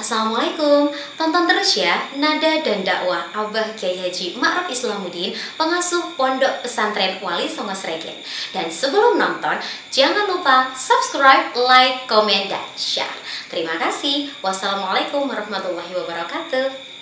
Assalamualaikum, tonton terus ya Nada dan Dakwah Abah Kyai Haji Ma'ruf Islamuddin, pengasuh Pondok Pesantren Wali Songo Sregen. Dan sebelum nonton, jangan lupa subscribe, like, komen, dan share. Terima kasih. Wassalamualaikum warahmatullahi wabarakatuh.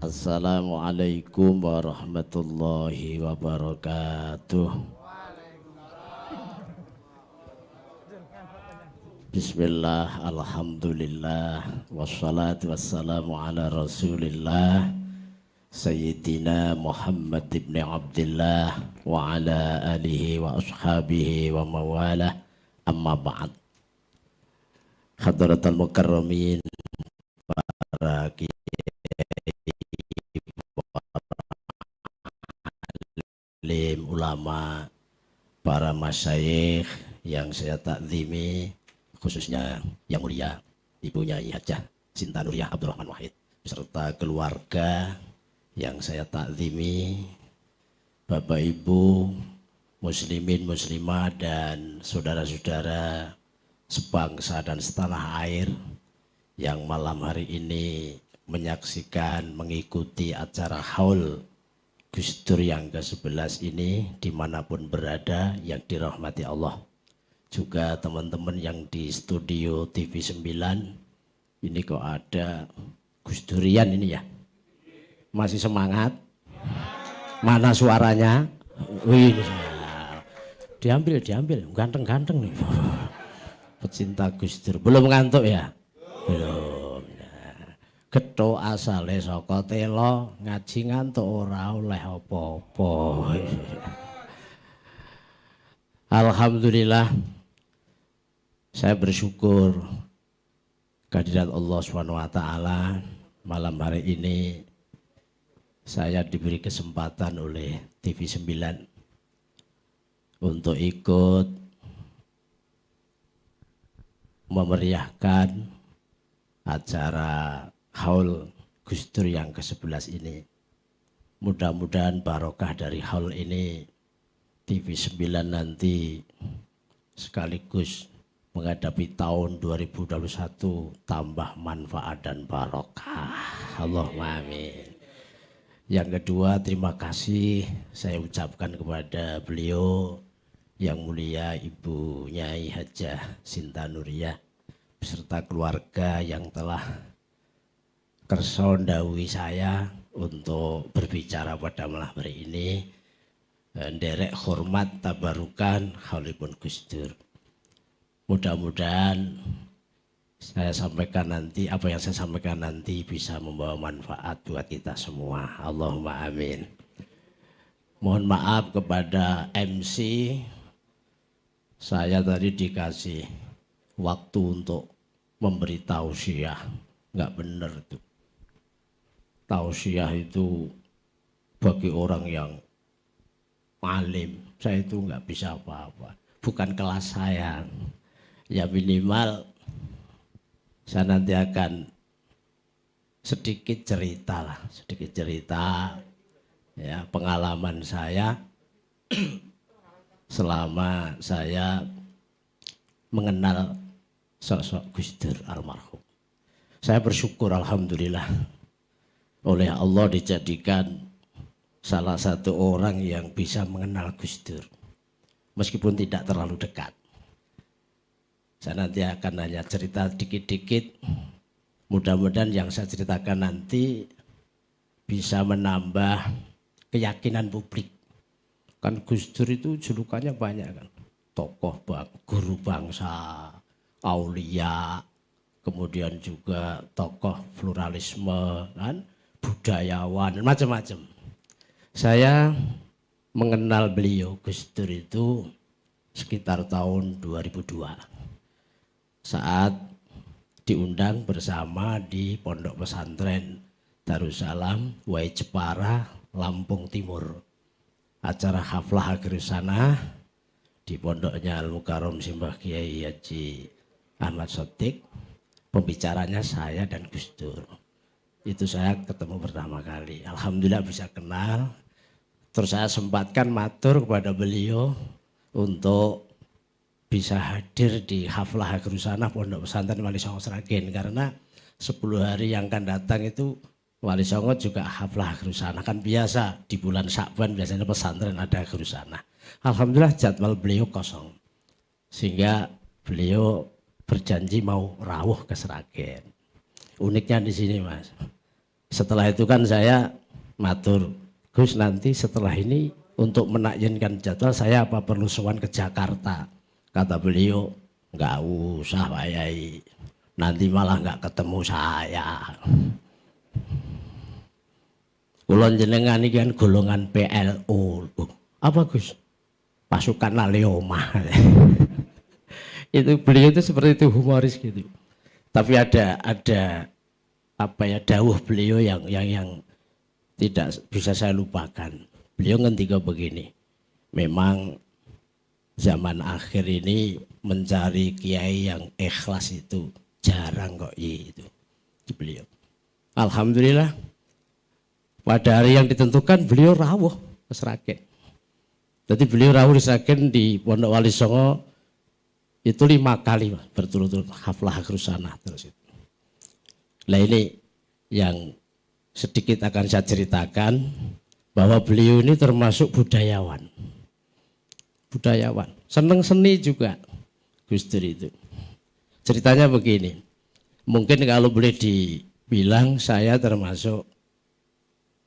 Assalamualaikum warahmatullahi wabarakatuh. Bismillah, alhamdulillah, wassalatu wassalamu ala rasulillah Sayyidina Muhammad ibn Abdullah wa ala alihi wa ashabihi wa mawalah, amma ba'd. Hadratul mukarramin, para alim ulama, para masyayikh yang saya takzimi, khususnya yang mulia Ibu Nyai Hajah Sinta Nuriyah Abdurrahman Wahid beserta keluarga yang saya takzimi, Bapak Ibu muslimin muslimah dan saudara-saudara sebangsa dan setanah air yang malam hari ini menyaksikan mengikuti acara haul Gus Dur yang ke-11 ini dimanapun berada yang dirahmati Allah. Juga teman-teman yang di studio TV 9, ini kok ada Gus Durian ini ya? Masih semangat? Mana suaranya? Wih, diambil, ganteng-ganteng nih. Pecinta Gus Dur, belum ngantuk ya? Belum. Getho asale saka telo, ngaji ngantuk ora oleh apa-apa. Alhamdulillah, saya bersyukur kehadirat Allah SWT. Malam hari ini saya diberi kesempatan oleh TV 9 untuk ikut memeriahkan acara haul Gus Dur yang ke-11 ini. Mudah-mudahan barokah dari haul ini TV 9 nanti sekaligus menghadapi tahun 2021 tambah manfaat dan barokah. Allahumma amin. Yang kedua, terima kasih saya ucapkan kepada beliau yang mulia Ibu Nyai Hajah Sinta Nuriyah beserta keluarga yang telah kersa ndhawuhi saya untuk berbicara pada malam hari ini. Nderek hormat tabarukan haulipun Gus Dur. Mudah-mudahan saya sampaikan nanti, apa yang saya sampaikan nanti bisa membawa manfaat buat kita semua. Allahumma amin. Mohon maaf kepada MC, saya tadi dikasih waktu untuk memberi tausiah, nggak benar itu. Tausiah itu bagi orang yang alim, saya itu nggak bisa apa-apa, bukan kelas saya. Ya minimal saya nanti akan sedikit cerita ya pengalaman saya selama saya mengenal sosok Gus Dur almarhum. Saya bersyukur alhamdulillah oleh Allah dijadikan salah satu orang yang bisa mengenal Gus Dur meskipun tidak terlalu dekat. Saya nanti akan hanya cerita dikit-dikit, mudah-mudahan yang saya ceritakan nanti bisa menambah keyakinan publik. Kan Gus Dur itu julukannya banyak kan, tokoh guru bangsa, aulia, kemudian juga tokoh pluralisme kan, budayawan, macam-macam. Saya mengenal beliau Gus Dur itu sekitar tahun 2002 saat diundang bersama di pondok pesantren Darussalam, Wai Jepara, Lampung Timur. Acara haflah akhir sana di pondoknya Al Mukarram Simbah Kiai Haji Ahmad Sotik. Pembicaranya saya dan Gus Dur. Itu saya ketemu pertama kali. Alhamdulillah bisa kenal. Terus saya sempatkan matur kepada beliau untuk bisa hadir di haflah akhir sana Pondok Pesantren Wali Songo Sragen, karena 10 hari yang akan datang itu Wali Songo juga haflah akhir sana. Kan biasa di bulan Syakban biasanya pesantren ada akhir sana. Alhamdulillah jadwal beliau kosong. Sehingga beliau berjanji mau rawuh ke Sragen. Uniknya di sini Mas. Setelah itu kan saya matur, Gus nanti setelah ini untuk menakyinkan jadwal saya apa perlu sowan ke Jakarta? Kata beliau, enggak usah Pak Yai, nanti malah enggak ketemu saya. Kulon jenengan ini kan golongan PLO. Apa Gus? Pasukan Laleoma. Itu beliau itu seperti itu, humoris gitu. Tapi ada apa ya, dawuh beliau yang tidak bisa saya lupakan. Beliau ngendika begini, memang zaman akhir ini mencari kiai yang ikhlas itu jarang kok itu. Beliau. Alhamdulillah pada hari yang ditentukan beliau rawuh ke Sragen. Jadi beliau rawuh di Sragen di Pondok Wali Songo itu 5 kali berturut-turut haflah akhir sana terus itu. Nah ini yang sedikit akan saya ceritakan, bahwa beliau ini termasuk budayawan. Budayawan, seneng seni juga Gus Dur itu. Ceritanya begini, mungkin kalau boleh dibilang saya termasuk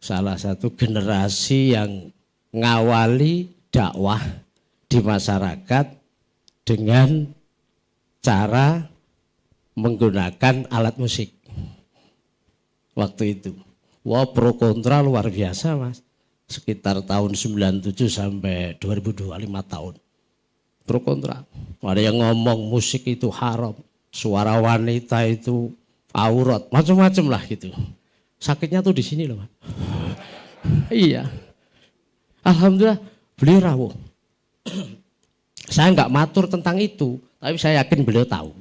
salah satu generasi yang ngawali dakwah di masyarakat dengan cara menggunakan alat musik waktu itu. Wah, pro kontra luar biasa Mas. Sekitar tahun 97 sampai 2002, 5 tahun. Pro kontra. Ada yang ngomong musik itu haram, suara wanita itu aurat, macam-macam lah gitu. Sakitnya tuh di sini loh Mas. Iya. Alhamdulillah beliau rawuh. Saya enggak matur tentang itu, tapi saya yakin beliau tahu.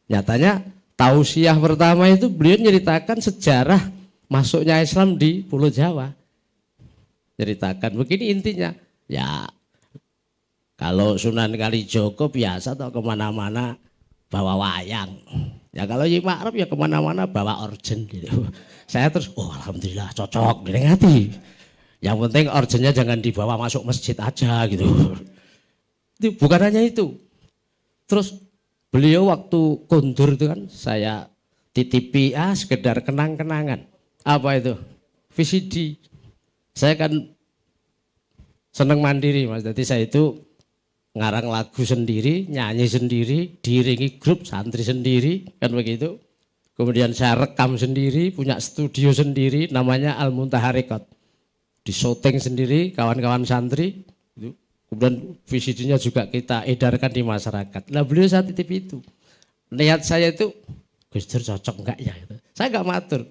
Nyatanya tausiah pertama itu beliau nyeritakan sejarah masuknya Islam di Pulau Jawa. Ceritakan begini intinya, ya kalau Sunan Kalijogo biasa atau kemana-mana bawa wayang. Ya kalau Yi Ma'ruf ya kemana-mana bawa organ gitu. Saya terus, oh alhamdulillah cocok, ngerti. Yang penting organnya jangan dibawa masuk masjid aja gitu. Itu bukan hanya itu. Terus beliau waktu kondur itu kan saya titipi sekedar kenang-kenangan. Apa itu? VCD. Saya kan seneng mandiri Mas. Jadi saya itu ngarang lagu sendiri, nyanyi sendiri, diiringi grup santri sendiri, kan begitu. Kemudian saya rekam sendiri, punya studio sendiri, namanya Al Muntaha Record. Di syuting sendiri, kawan-kawan santri. Kemudian VCD-nya juga kita edarkan di masyarakat. Nah beliau saat titip itu. Niat saya itu, Gus Dur cocok enggak ya? Gitu. Saya enggak matur.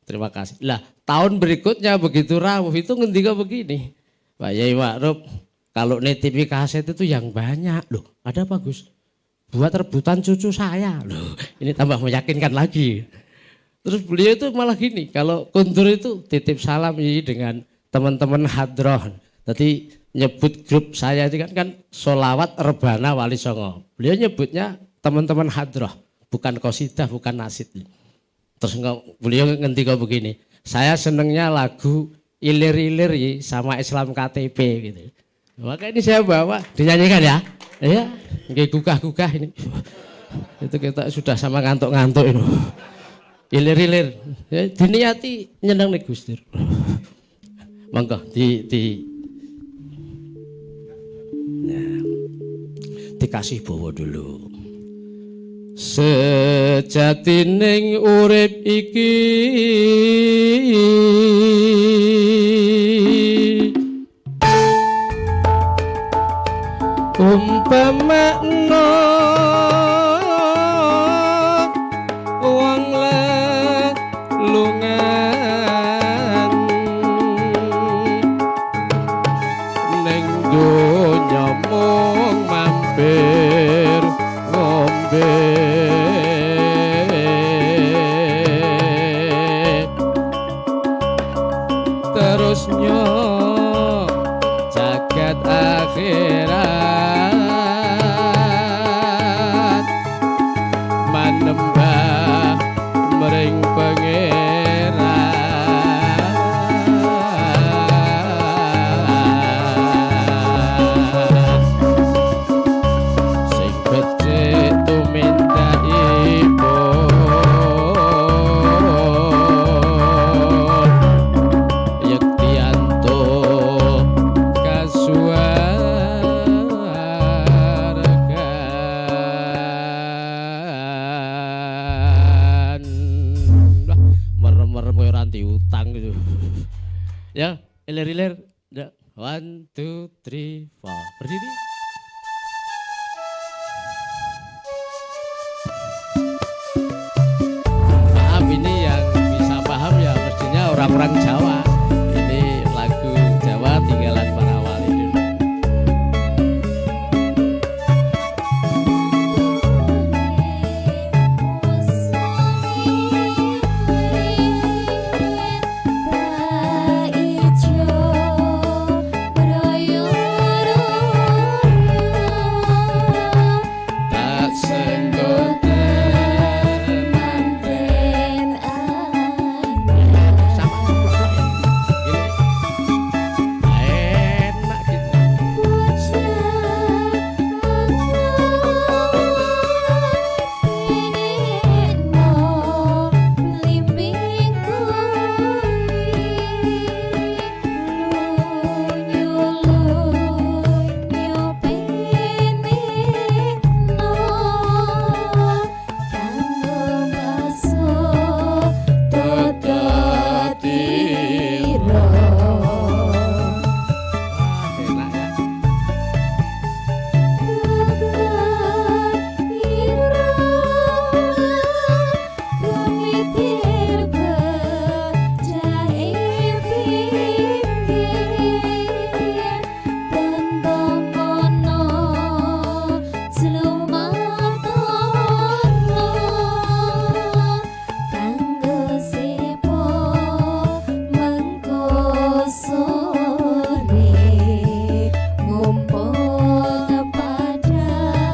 Terima kasih. Lah tahun berikutnya begitu rawuh itu ngendika begini. Pak Yai Ma'ruf, kalau nitipi kaset itu yang banyak. Loh ada apa Gus? Buat rebutan cucu saya. Loh ini tambah meyakinkan lagi. Terus beliau itu malah gini, kalau kondur itu titip salam dengan teman-teman hadroh. Tadi nyebut grup saya itu kan Solawat Rebana Wali Songo. Beliau nyebutnya teman-teman hadroh, bukan qasidah, bukan nasid. Terus beliau ngendika begini, saya senengnya lagu Ilir-ilir sama Islam KTP gitu. Maka ini saya bawa dinyanyikan ya. Iya, nggih gugah-gugah ini. Itu kita sudah sama ngantuk-ngantuk ini. Ilir-ilir, ya, diniati nyeneng nih Gus Dur. Monggo dikasih bawa dulu. Sejatining urip iki umpamana wong lunga nganti utang gitu. Ya, ilir-ilir. 1, 2, 3, 4. Berdiri. Maaf ini yang bisa paham ya mestinya orang-orang Jawa. Ini lagu Jawa tinggalan para wali dulu. Tak sentuh sama gini. Enak gitu. Wah, enak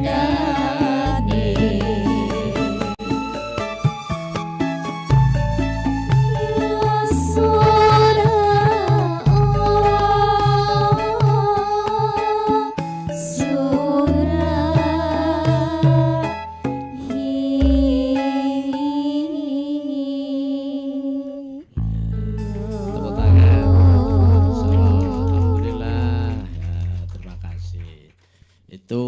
ya. Tepuk tangan. Alhamdulillah. Ya, terima kasih. Itu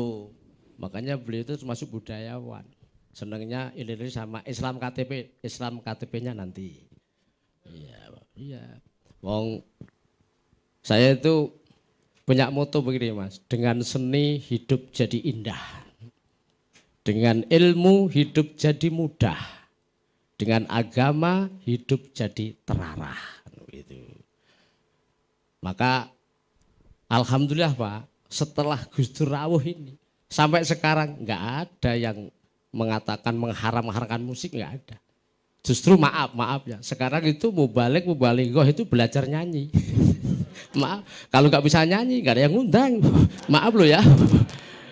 makanya beliau itu termasuk budayawan. Senangnya ini sama Islam KTP, Islam KTP-nya nanti. Iya, iya. Wong saya itu punya moto begini Mas, dengan seni hidup jadi indah. Dengan ilmu hidup jadi mudah. Dengan agama hidup jadi terarah gitu. Maka alhamdulillah Pak, setelah Gus Dur rawuh ini sampai sekarang nggak ada yang mengatakan mengharam-haramkan musik, nggak ada. Justru maaf ya, sekarang itu mubalik-mubalighah itu belajar nyanyi. Maaf, kalau nggak bisa nyanyi nggak ada yang ngundang. Maaf lo ya.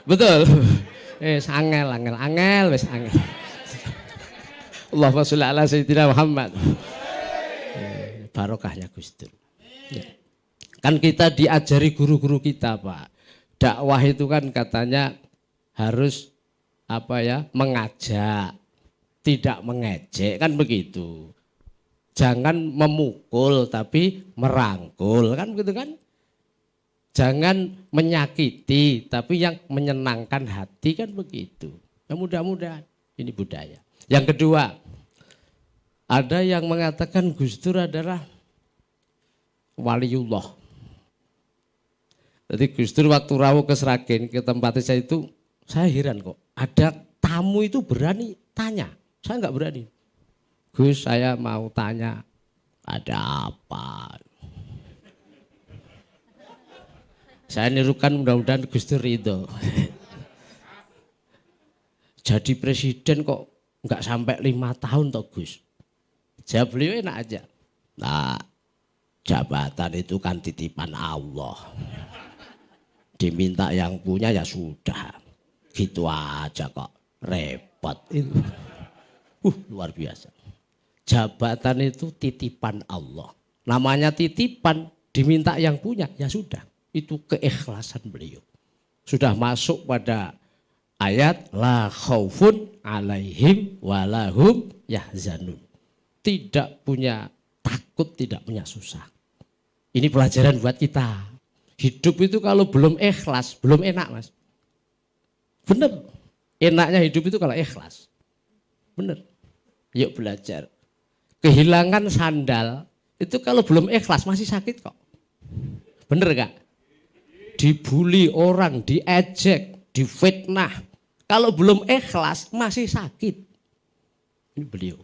Betul. Angel, wes angel. Allahumma sholli ala sayyidina Muhammad. Barokahnya Gus Dur. Ya. Kan kita diajari guru-guru kita Pak. Dakwah itu kan katanya harus mengajak, tidak mengejek, kan begitu. Jangan memukul tapi merangkul, kan begitu kan. Jangan menyakiti tapi yang menyenangkan hati, kan begitu. Ya mudah-mudahan ini budaya. Yang kedua, ada yang mengatakan Gus Dur adalah waliullah. Jadi Gus Dur waktu rawuh ke Sragen, ke tempat saya itu, saya heran kok. Ada tamu itu berani tanya, saya nggak berani. Gus, saya mau tanya, ada apa? Saya nirukan, mudah-mudahan Gus Dur ridho. Jadi presiden kok nggak sampai 5 tahun toh Gus. Jawab beliau enak aja. Nah, jabatan itu kan titipan Allah. Diminta yang punya ya sudah. Gitu aja kok. Repot itu. Luar biasa. Jabatan itu titipan Allah. Namanya titipan, diminta yang punya ya sudah. Itu keikhlasan beliau. Sudah masuk pada ayat la khaufun alaihim walahum yahzanun. Tidak punya takut, tidak punya susah. Ini pelajaran buat kita. Hidup itu kalau belum ikhlas, belum enak Mas. Bener. Enaknya hidup itu kalau ikhlas. Bener. Yuk belajar. Kehilangan sandal itu kalau belum ikhlas masih sakit kok. Bener gak? Dibully orang, diejek, difitnah. Kalau belum ikhlas masih sakit. Ini beliau.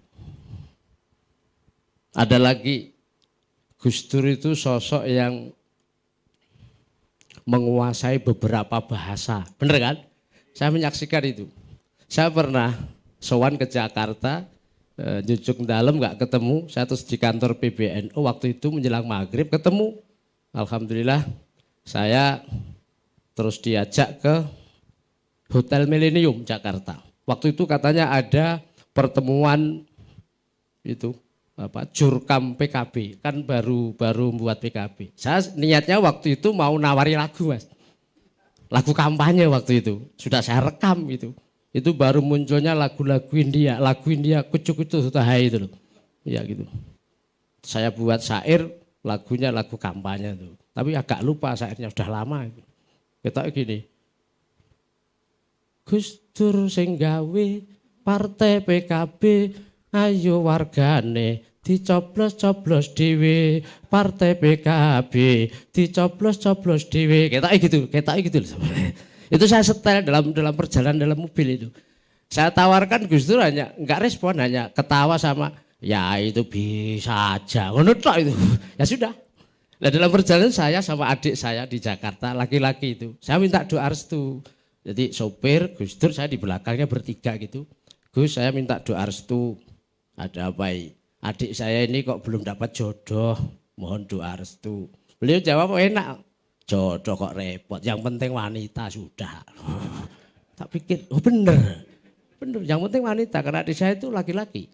Ada lagi, Gus Dur itu sosok yang menguasai beberapa bahasa. Bener kan? Saya menyaksikan itu. Saya pernah sowan ke Jakarta, jujuk dalam nggak ketemu. Saya terus di kantor PBNU waktu itu menjelang maghrib ketemu. Alhamdulillah saya terus diajak ke Hotel Millennium Jakarta. Waktu itu katanya ada pertemuan itu Jurkam PKB, kan baru buat PKB. Saya niatnya waktu itu mau nawari lagu Mas. Lagu kampanye waktu itu, sudah saya rekam itu. Itu baru munculnya lagu-lagu India, kucu-kucu sutahai itu loh. Ya gitu. Saya buat syair, lagunya lagu kampanye itu. Tapi agak lupa syairnya, sudah lama itu. Kita gini. Gus Dur sing gawe partai PKB, ayo wargane dicoblos-coblos dhewe, partai PKB dicoblos-coblos dhewe. Ketake gitu loh. Itu saya setel dalam perjalanan dalam mobil itu. Saya tawarkan Gus Dur hanya enggak respon, hanya ketawa sama ya itu bisa aja. Ngono tok itu. Ya sudah. Nah, dalam perjalanan saya sama adik saya di Jakarta, laki-laki itu, saya minta doa restu. Jadi sopir Gus Dur, saya di belakangnya bertiga gitu. Gus, saya minta doa restu. Ada apa ini? Adik saya ini kok belum dapat jodoh, mohon doa restu. Beliau jawab enak, jodoh kok repot, yang penting wanita sudah. Tak pikir, oh bener, yang penting wanita, karena adik saya itu laki-laki.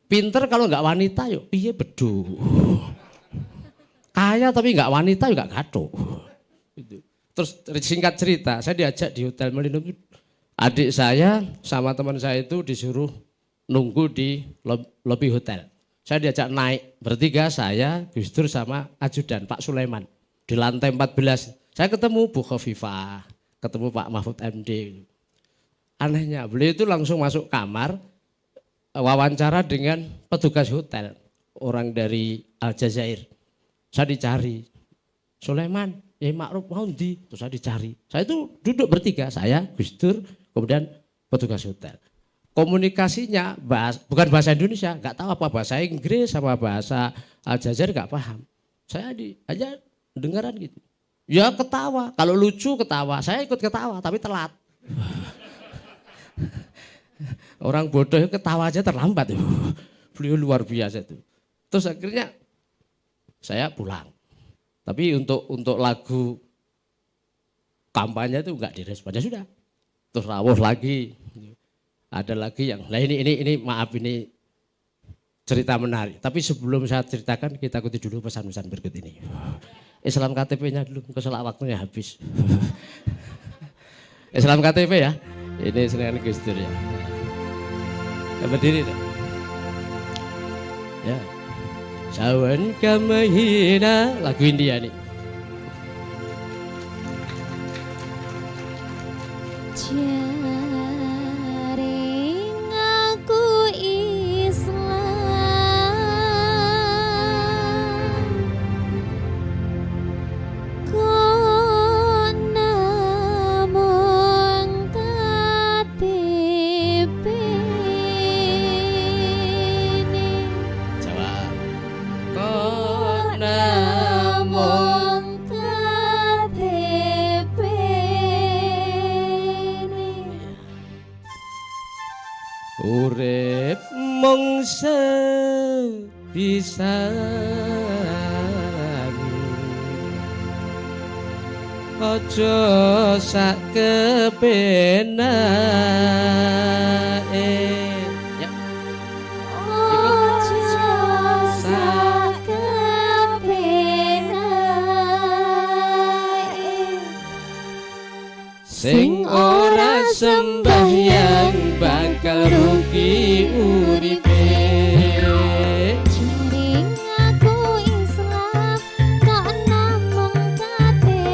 Pinter kalau nggak wanita yuk, piye bedu. Kaya tapi nggak wanita juga gaduh. Terus singkat cerita, saya diajak di Hotel Millennium. Adik saya sama teman saya itu disuruh nunggu di lobi hotel. Saya diajak naik bertiga, saya, Gus Dur sama ajudan Pak Sulaiman. Di lantai 14, saya ketemu Bu Khofifah, ketemu Pak Mahfud MD. Anehnya, beliau itu langsung masuk kamar, wawancara dengan petugas hotel, orang dari Aljazair. Saya dicari, Sulaiman, Ma'ruf mau di, terus saya dicari. Saya itu duduk bertiga, saya, Gus Dur, kemudian petugas hotel. Komunikasinya bukan bahasa Indonesia, nggak tahu apa bahasa Inggris sama bahasa Aljazair nggak paham. Saya aja dengaran gitu. Ya ketawa, kalau lucu ketawa, saya ikut ketawa tapi telat. Orang bodoh ketawa aja terlambat. Beliau luar biasa itu. Terus akhirnya saya pulang. Tapi untuk lagu kampanye itu enggak direspon. Ya sudah. Terus rawuh lagi. Ada lagi yang, nah ini maaf ini cerita menarik. Tapi sebelum saya ceritakan kita ikuti dulu pesan-pesan berikut ini. Islam KTP-nya dulu, keselak waktunya habis. Islam KTP ya. Ini senang Gus Dur ya. Ya berdiri deh. Ya. Sawan kamahina, lagu India nih. Jaring aku Islam, kok namung KTP ini. Jawab. Kok Namung KTP ini. urip mung sepisan, aja sak kepenae. Ya. Ojo sakepenae. Sing ora sembahyang bakal rugi uripe. Jaring aku Islam, kok namung KTP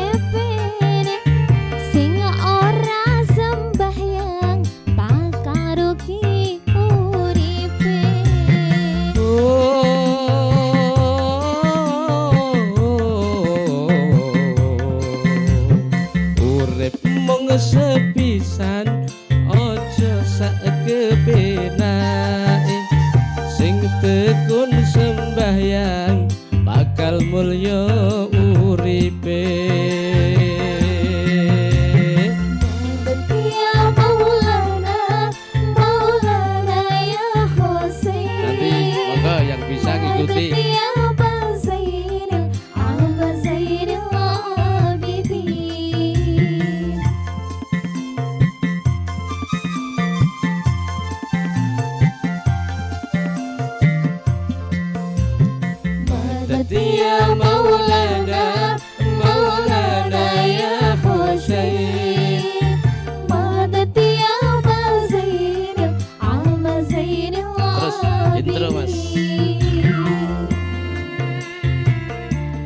sing tekun sembahyang bakal mulya uripe. Ya Maulana, Maulana ya Husain. Nanti monggo yang bisa ngikuti. Ya Aba Zainal, Aba Zainal Abidin. Madad ya Maulana, Maulana ya Husain. Madad ya Aba Zainal, Aba Zainal Terus intro, Mas.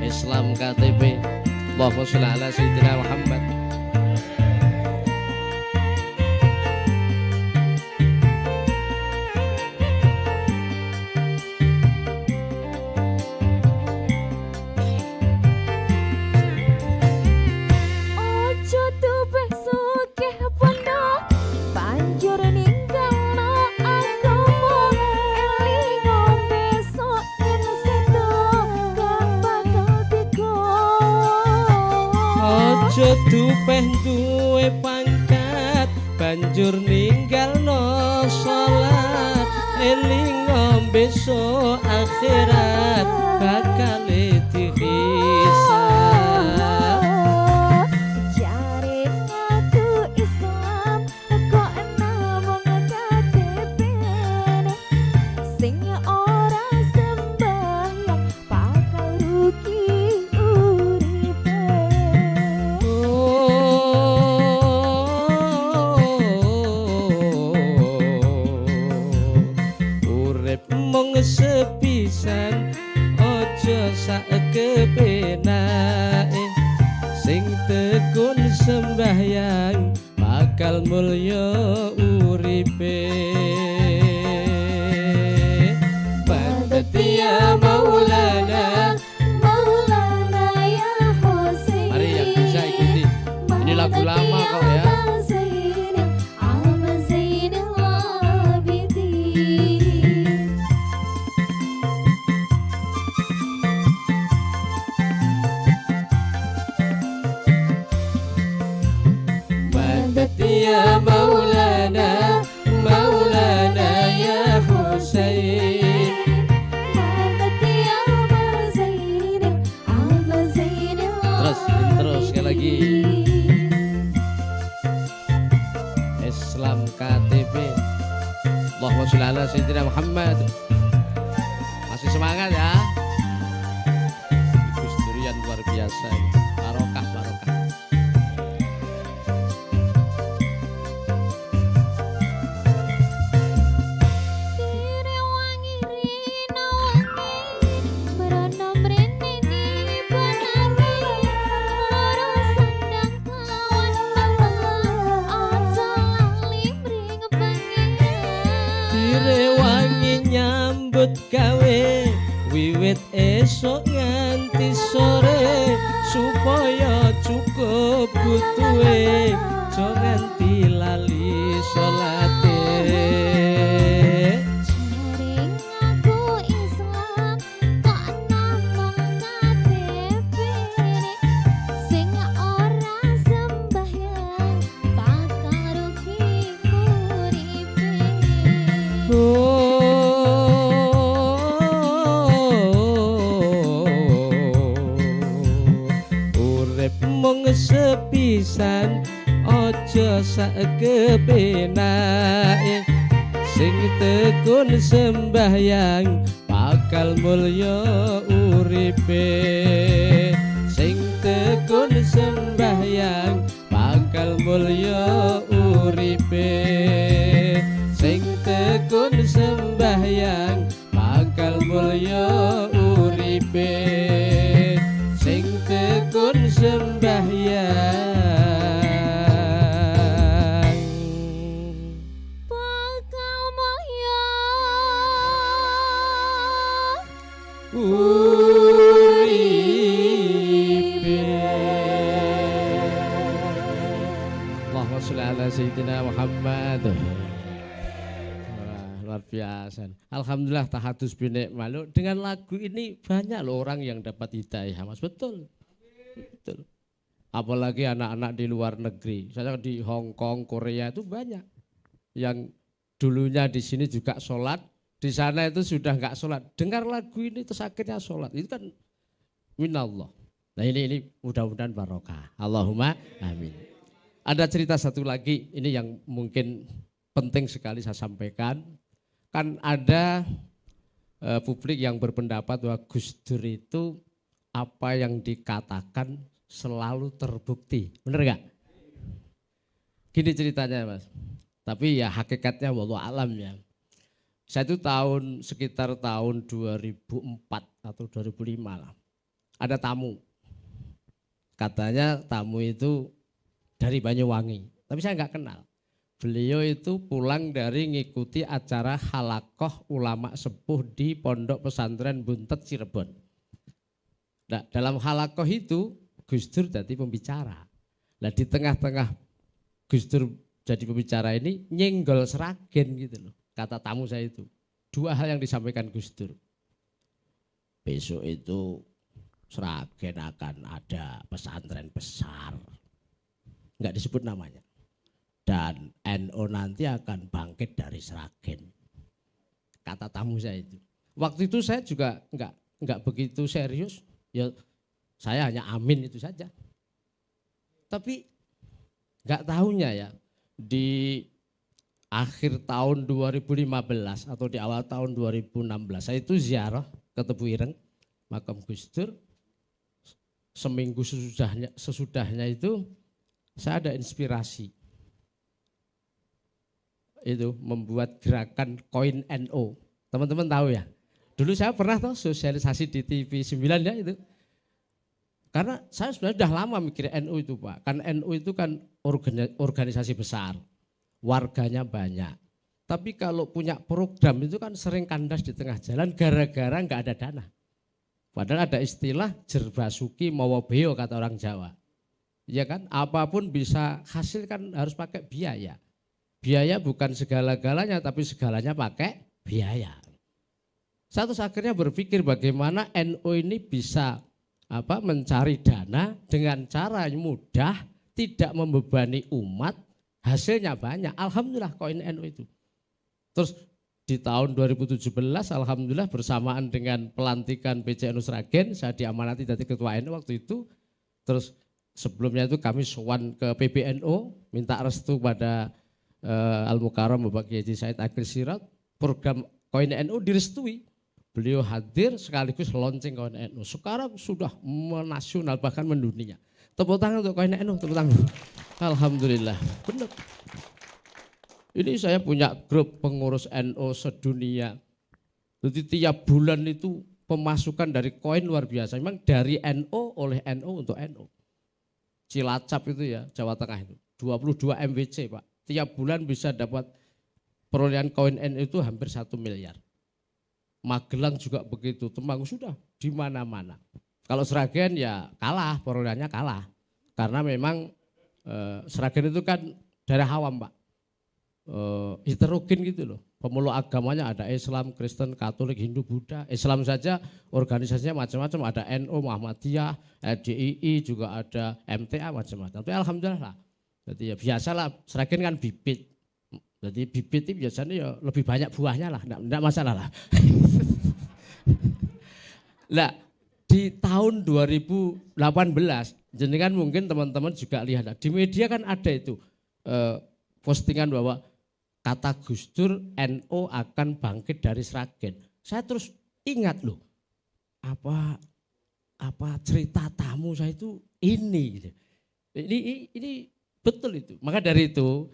Islam KTP. Allahumma sholli ala sayyidina Muhammad. Ojo tupeh sugih pondok banjur ninggalno agama elingo besok yen sedo gak bakal tiga. Ojo tupeh duwe pangkat banjur ninggalno salat eling besok akhirat bakal dihisab. Jare ngaku Islam kok namung KTP-ne sing ora sembahyang bakal rugi uripe. Urip mung sepisan aja sak kepenake sing tekun sembahyang bakal mulya uripe. Madad ya Maulana. Maulana ya Husain. Mari yang bisa ikuti. Ini lagu lama kok ya. Aba Zainal, Aba Zainal Abidin. Madad ya Maulana, Maulana ya Husain. Madad ya Aba Zainal, Aba Zainal Terus intro sekali lagi. Abidin. Islam KTP. Allahumma sholli ala sayyidina Muhammad. Masih semangat ya. Gus Durian luar biasa ini. Barokah, barokah. Direwangi rina wangi Merana mrene ni banari Loro sandang lawan balang Aja lali mring pengen Direwangi nyambut gawe wiwit esok nganti sore supaya cukup butuhe aja nganti lali salate. Jaring aku Islam kok namung KTP-ne sing ora sembahyang bakal rugi uripe. Urip mung sepisan aja sak kepenake sing tekun sembahyang bakal mulya uripe. Sing tekun sembahyang bakal mulya uripe. Sing tekun sembahyang bakal mulya uripe. Sing tekun sembahyang Bakal mulya uripe. Allahumma sholli ala sayyidina Muhammad. Wah, luar biasa. Alhamdulillah tahadus binik malu. Dengan lagu ini banyak loh orang yang dapat hidayah, Mas. Betul. Betul. Apalagi anak-anak di luar negeri. Saya di Hong Kong, Korea itu banyak. Yang dulunya di sini juga sholat, di sana itu sudah enggak sholat. Dengar lagu ini terus akhirnya sholat. Itu kan minallah. Nah ini mudah-mudahan barokah. Allahumma amin. Ada cerita satu lagi, ini yang mungkin penting sekali saya sampaikan. Kan ada publik yang berpendapat bahwa Gus Dur itu apa yang dikatakan selalu terbukti. Benar enggak? Gini ceritanya Mas. Tapi ya hakikatnya wallahu alam ya. Saya itu sekitar tahun 2004 atau 2005 lah. Ada tamu. Katanya tamu itu dari Banyuwangi. Tapi saya enggak kenal. Beliau itu pulang dari ngikuti acara halakoh ulama sepuh di Pondok Pesantren Buntet Cirebon. Nah, dalam halakoh itu Gus Dur jadi pembicara. Nah di tengah-tengah Gus Dur jadi pembicara ini nyenggol Sragen gitu loh. Kata tamu saya itu. Dua hal yang disampaikan Gus Dur. Besok itu Sragen akan ada pesantren besar. Enggak disebut namanya. Dan NU nanti akan bangkit dari Sragen. Kata tamu saya itu. Waktu itu saya juga enggak begitu serius. Ya saya hanya amin itu saja. Tapi enggak tahunya ya di akhir tahun 2015 atau di awal tahun 2016 saya itu ziarah ke Tebu Ireng makam Gus Dur. Seminggu sesudahnya itu saya ada inspirasi. Itu membuat gerakan koin NO. Teman-teman tahu ya? Dulu saya pernah tuh sosialisasi di TV 9 ya itu. Karena saya sebenarnya sudah lama mikir NU itu Pak. Kan NU itu kan organisasi besar. Warganya banyak. Tapi kalau punya program itu kan sering kandas di tengah jalan gara-gara enggak ada dana. Padahal ada istilah jerbasuki mawa beo kata orang Jawa. Ya kan? Apapun bisa hasil kan harus pakai biaya. Biaya bukan segala-galanya tapi segalanya pakai biaya. Saya terus akhirnya berpikir bagaimana NU ini bisa mencari dana dengan cara yang mudah, tidak membebani umat, hasilnya banyak. Alhamdulillah koin NU itu. Terus di tahun 2017 alhamdulillah bersamaan dengan pelantikan PCNU Sragen, saya diamanati jadi ketua NU waktu itu. Terus sebelumnya itu kami sowan ke PBNU, minta restu pada Al-Mukarram Bapak Kiai Haji Said Akil Sirot, program koin NU direstui. Beliau hadir sekaligus launching koin NU. Sekarang sudah menasional bahkan mendunia. Tepuk tangan untuk koin NU, tepuk tangan. Alhamdulillah, benar. Ini saya punya grup pengurus NU sedunia. Jadi tiap bulan itu pemasukan dari koin luar biasa. Memang dari NU oleh NU untuk NU. Cilacap itu ya, Jawa Tengah itu. 22 MWC Pak. Tiap bulan bisa dapat perolehan koin NU itu hampir 1 miliar. Magelang juga begitu, Temanggung sudah di mana-mana. Kalau Sragen ya kalah, perolehannya kalah. Karena memang Sragen itu kan daerah awam Pak. Heterogen gitu loh. Pemeluk agamanya ada Islam, Kristen, Katolik, Hindu, Buddha. Islam saja organisasinya macam-macam, ada NU, Muhammadiyah, DII, juga ada MTA macam-macam. Tapi alhamdulillah. Jadi ya biasalah, Sragen kan bibit. Jadi bibit itu biasanya ya lebih banyak buahnya lah, enggak masalah lah. Nah, di tahun 2018, jenengan mungkin teman-teman juga lihat, di media kan ada itu postingan bahwa kata Gus Dur NU akan bangkit dari Sragen. Saya terus ingat loh, apa cerita tamu saya itu ini. Ini betul itu. Maka dari itu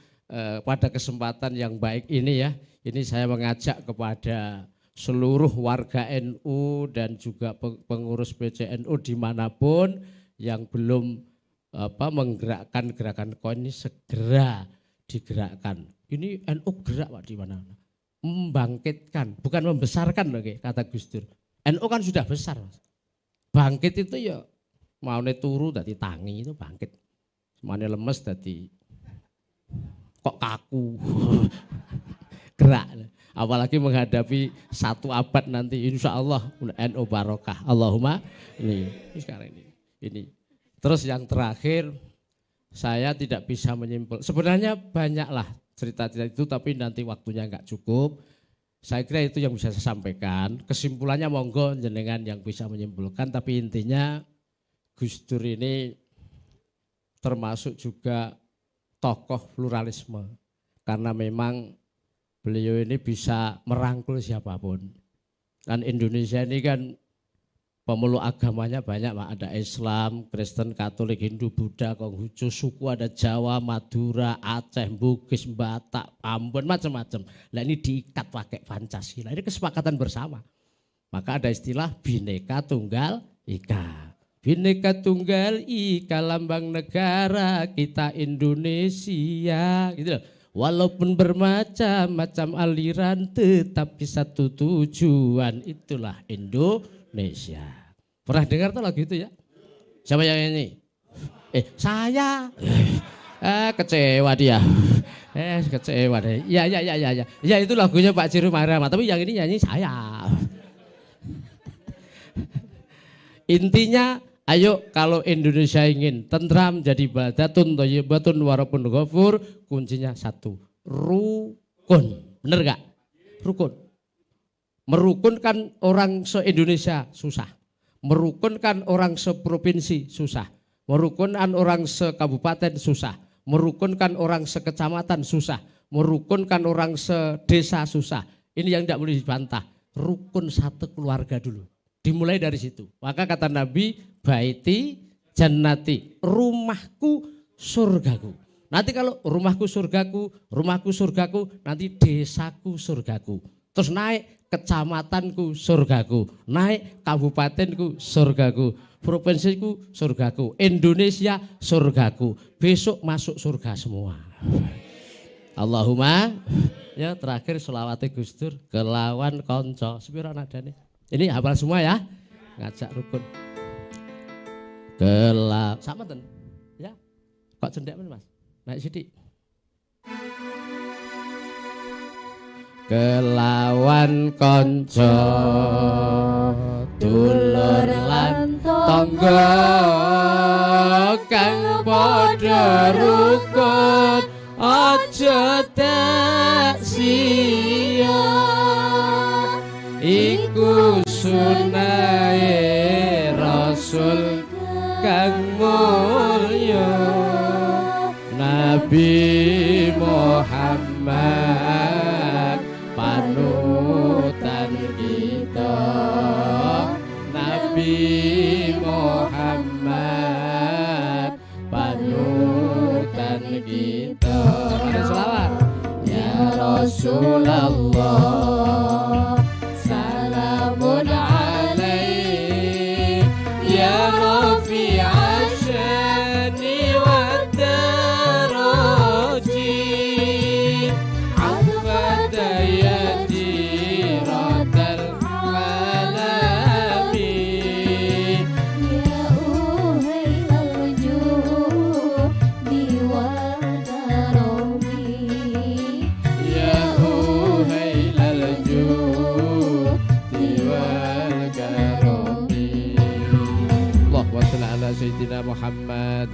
pada kesempatan yang baik ini ya, ini saya mengajak kepada seluruh warga NU dan juga pengurus PCNU dimanapun yang belum menggerakkan gerakan koin ini segera digerakkan. Ini NU gerak Pak di mana-mana. Membangkitkan, bukan membesarkan loh kata Gus Dur. NU kan sudah besar Mas. Bangkit itu ya mau turu dadi tangi itu bangkit. Semuanya lemes dadi kok kaku. Gerak. Apalagi menghadapi 1 abad nanti, insya Allah NU barokah. Allahumma ini sekarang ini. Terus yang terakhir, saya tidak bisa menyimpul. Sebenarnya banyaklah cerita-cerita itu, tapi nanti waktunya nggak cukup. Saya kira itu yang bisa saya sampaikan. Kesimpulannya monggo jenengan yang bisa menyimpulkan. Tapi intinya Gus Dur ini termasuk juga tokoh pluralisme. Karena memang beliau ini bisa merangkul siapapun. Dan Indonesia ini kan pemeluk agamanya banyak, Pak. Ada Islam, Kristen, Katolik, Hindu, Buddha, Konghucu, suku ada Jawa, Madura, Aceh, Bugis, Batak, Ambon, macam-macam. Nah ini diikat pakai Pancasila, ini kesepakatan bersama. Maka ada istilah Bhinneka Tunggal Ika. Bhinneka Tunggal Ika lambang negara kita Indonesia, gitu loh. Walaupun bermacam-macam aliran tetapi satu tujuan, itulah Indonesia. Pernah dengar tuh lagu itu ya? Siapa yang ini? Saya. Kecewa dia. Kecewa deh. Ya. Ya itu lagunya Pak Ciru Marama, tapi yang ini nyanyi saya. Intinya ayo kalau Indonesia ingin tentram jadi baldatun thayyibatun warabun ghafur, kuncinya satu, rukun. Bener gak? Rukun. Merukunkan orang se-Indonesia susah. Merukunkan orang seprovinsi susah. Merukunkan orang sekabupaten susah. Merukunkan orang sekecamatan susah. Merukunkan orang sedesa susah. Ini yang tidak boleh dibantah. Rukun satu keluarga dulu. Dimulai dari situ. Maka kata Nabi, baiti jannati, rumahku surgaku. Nanti kalau rumahku surgaku, nanti desaku surgaku. Terus naik kecamatanku surgaku, naik kabupatenku surgaku, provinsiku surgaku, Indonesia surgaku. Besok masuk surga semua. Allahumma. Ya terakhir sholawat Gus Dur kelawan konco. Sepira nadane? Ini hafal semua ya. Ngajak rukun. Sama ten. Ya. Kok cendek Mas? Naik sithik. Kelawan konco dulur lan tangga kang padha rukun aja tak sia iku sunahe Rasul kang mulya Nabi Muhammad panutan kita. Nabi Muhammad panutan kita. Ada selawat. Ya Rasulullah salamun alaih ya rafi'a syani wa daraji afad yadi radal alamin Ya uhailal judi wal karomi ya uhailal judi wal karomi. Allahumma shalli ala sayyidina Muhammad.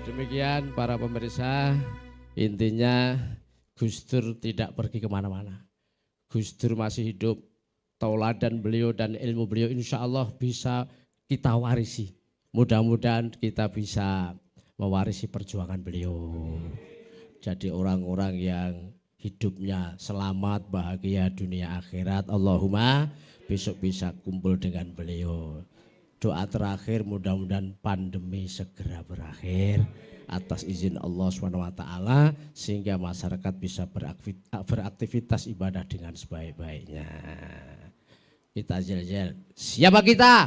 Demikian para pemirsa, intinya Gus Dur tidak pergi kemana-mana. Gus Dur masih hidup, tauladan beliau dan ilmu beliau insya Allah bisa kita warisi. Mudah-mudahan kita bisa mewarisi perjuangan beliau. Jadi orang-orang yang hidupnya selamat, bahagia dunia akhirat. Allahumma besok bisa kumpul dengan beliau. Doa terakhir mudah-mudahan pandemi segera berakhir atas izin Allah SWT sehingga masyarakat bisa beraktivitas ibadah dengan sebaik-baiknya. Kita jel-jel. Siapa kita?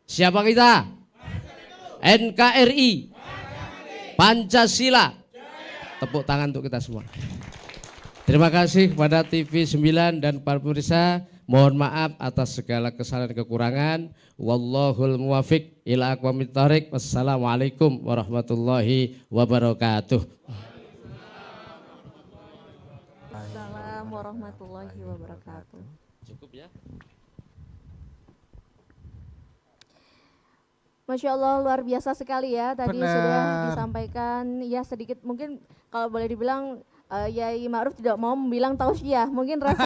Siapa kita? NKRI Pancasila. Tepuk tangan untuk kita semua. Terima kasih kepada TV 9 dan para pemirsa. Mohon maaf atas segala kesalahan dan kekurangan. Wallahul muwafiq ila aqwamit thoriq. Wassalamualaikum warahmatullahi wabarakatuh. warahmatullahi wabarakatuh. Cukup ya. Masya Allah, luar biasa sekali ya. Tadi Benar. sudah disampaikan ya sedikit, mungkin kalau boleh dibilang Yai Ma'ruf tidak mau bilang tausiah, mungkin rasa